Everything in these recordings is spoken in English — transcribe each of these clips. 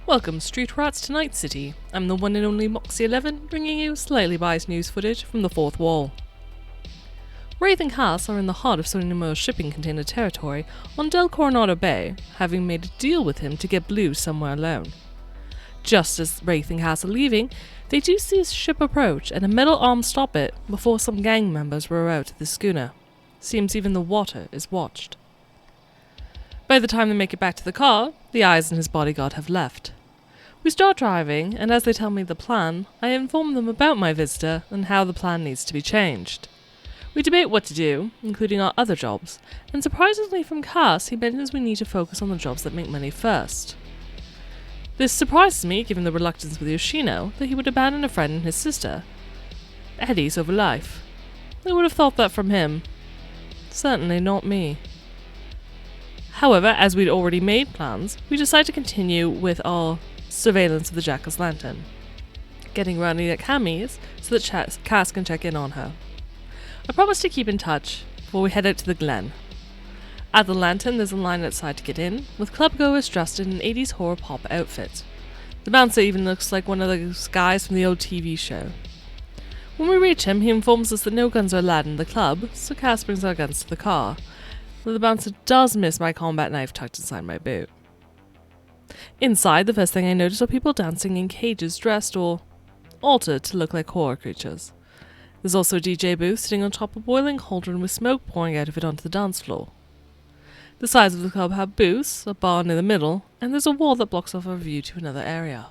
Welcome, Street Rats, to Night City. I'm the one and only Moxie 11, bringing you slightly biased news footage from the fourth wall. Wraith and Cass are in the heart of Sonny Mo's shipping container territory on Del Coronado Bay, having made a deal with him to get Blue somewhere alone. Just as Wraith and Cass are leaving, they do see a ship approach and a metal arm stop it before some gang members row out to the schooner. Seems even the water is watched. By the time they make it back to the car, the Eyes and his bodyguard have left. We start driving, and as they tell me the plan, I inform them about my visitor and how the plan needs to be changed. We debate what to do, including our other jobs, and surprisingly from Cass, he mentions we need to focus on the jobs that make money first. This surprises me, given the reluctance with Yoshino, that he would abandon a friend and his sister. Eddie's over life. I would have thought that from him. Certainly not me. However, as we'd already made plans, we decide to continue with our surveillance of the Jackal's Lantern, getting running at Cammy's so that Cass can check in on her. I promise to keep in touch before we head out to the Glen. At the Lantern, there's a line outside to get in, with clubgoers dressed in an 80s horror pop outfit. The bouncer even looks like one of those guys from the old TV show. When we reach him, he informs us that no guns are allowed in the club, so Cass brings our guns to the car. The bouncer does miss my combat knife tucked inside my boot. Inside, the first thing I notice are people dancing in cages dressed or altered to look like horror creatures. There's also a DJ booth sitting on top of a boiling cauldron with smoke pouring out of it onto the dance floor. The sides of the club have booths, a bar near the middle, and there's a wall that blocks off our view to another area.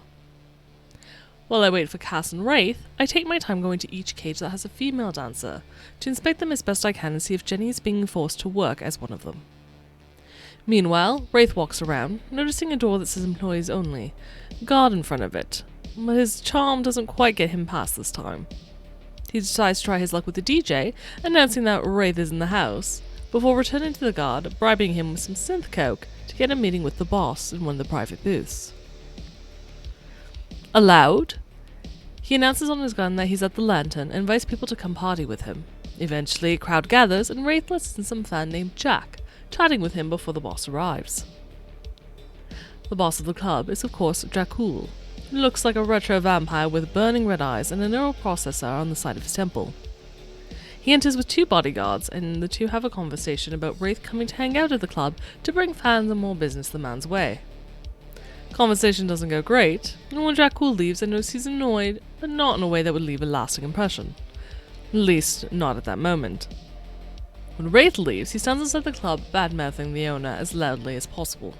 While I wait for Cass and Wraith, I take my time going to each cage that has a female dancer to inspect them as best I can and see if Jenny is being forced to work as one of them. Meanwhile, Wraith walks around, noticing a door that says employees only, a guard in front of it, but his charm doesn't quite get him past this time. He decides to try his luck with the DJ, announcing that Wraith is in the house, before returning to the guard, bribing him with some synth coke to get a meeting with the boss in one of the private booths. Aloud, he announces on his gun that he's at the Lantern and invites people to come party with him. Eventually, a crowd gathers and Wraith lets in some fan named Jack, chatting with him before the boss arrives. The boss of the club is of course Dracul, who looks like a retro vampire with burning red eyes and a neural processor on the side of his temple. He enters with two bodyguards and the two have a conversation about Wraith coming to hang out at the club to bring fans and more business the man's way. Conversation doesn't go great, and when Dracul leaves I notice he's annoyed, but not in a way that would leave a lasting impression. At least, not at that moment. When Wraith leaves, he stands inside the club bad-mouthing the owner as loudly as possible.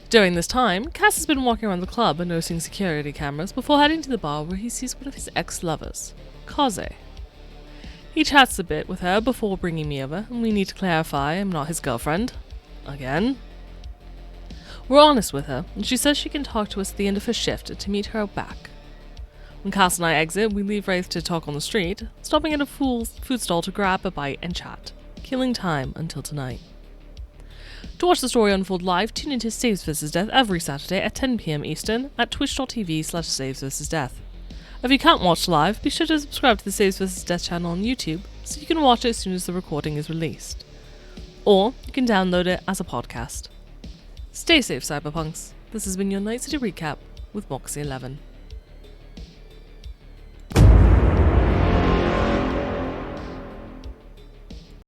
During this time, Cass has been walking around the club and noticing security cameras before heading to the bar where he sees one of his ex-lovers, Kaze. He chats a bit with her before bringing me over, and we need to clarify I'm not his girlfriend. Again. We're honest with her, and she says she can talk to us at the end of her shift to meet her out back. When Cass and I exit, we leave Wraith to talk on the street, stopping at a food stall to grab a bite and chat, killing time until tonight. To watch the story unfold live, tune into Saves vs. Death every Saturday at 10 PM Eastern at twitch.tv/Saves vs. Death. If you can't watch live, be sure to subscribe to the Saves vs. Death channel on YouTube so you can watch it as soon as the recording is released. Or you can download it as a podcast. Stay safe, Cyberpunks. This has been your Night City Recap with Moxie 11.